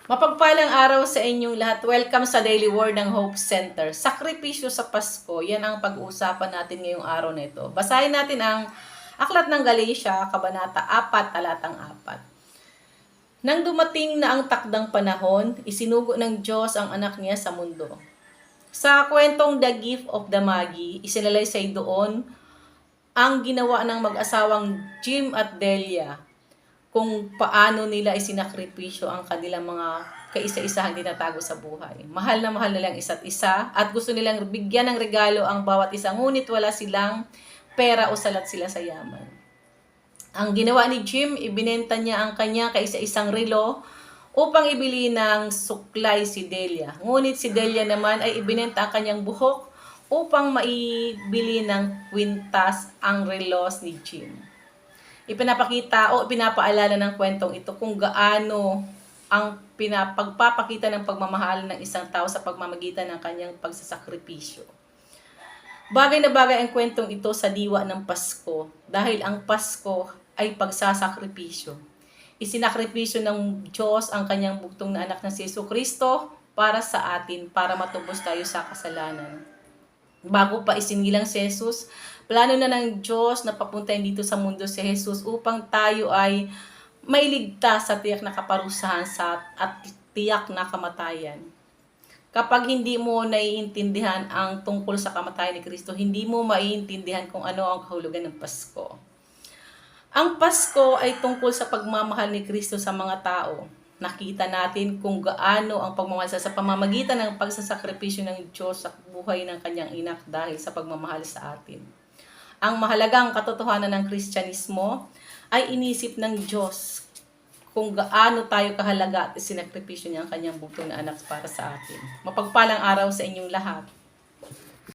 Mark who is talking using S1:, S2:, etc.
S1: Mapagpalang araw sa inyong lahat. Welcome sa Daily Word ng Hope Center. Sakripisyo sa Pasko, yan ang pag-uusapan natin ngayong araw na ito. Basahin natin ang Aklat ng Galatia, Kabanata 4, Talatang 4. Nang dumating na ang takdang panahon, isinugo ng Diyos ang anak niya sa mundo. Sa kwentong The Gift of the Magi, isinalaysay doon ang ginawa ng mag-asawang Jim at Delia kung paano nila isinakripisyo ang kanilang mga kaisa-isahang tinatago sa buhay. Mahal na mahal nilang isa't isa at gusto nilang bigyan ng regalo ang bawat isa, ngunit wala silang pera o salat sila sa yaman. Ang ginawa ni Jim, ibinenta niya ang kanya kaisa-isang relo upang ibili ng suklay si Delia. Ngunit si Delia naman ay ibinenta ang kanyang buhok upang maibili ng kwintas ang relos ni Jim. Ipinapakita o pinapaalala ng kwentong ito kung gaano ang pagpapakita ng pagmamahal ng isang tao sa pagmamagitan ng kanyang pagsasakripisyo. Bagay na bagay ang kwentong ito sa diwa ng Pasko dahil ang Pasko ay pagsasakripisyo. Isinakripisyo ng Diyos ang kanyang bugtong na anak na si Jesucristo para sa atin, para matubos tayo sa kasalanan. Bago pa isinilang si Jesus, plano na ng Diyos na papuntahin dito sa mundo si Jesus upang tayo ay mailigtas sa tiyak na kaparusahan at tiyak na kamatayan. Kapag hindi mo naiintindihan ang tungkol sa kamatayan ni Kristo, hindi mo maiintindihan kung ano ang kahulugan ng Pasko. Ang Pasko ay tungkol sa pagmamahal ni Kristo sa mga tao. Nakita natin kung gaano ang pagmamahal sa pamamagitan ng pagsasakripisyo ng Diyos sa buhay ng kanyang anak dahil sa pagmamahal sa atin. Ang mahalagang katotohanan ng Kristyanismo ay inisip ng Diyos kung gaano tayo kahalaga at isinakripisyo niya ang kanyang bugtong na anak para sa atin. Mapagpalang araw sa inyong lahat.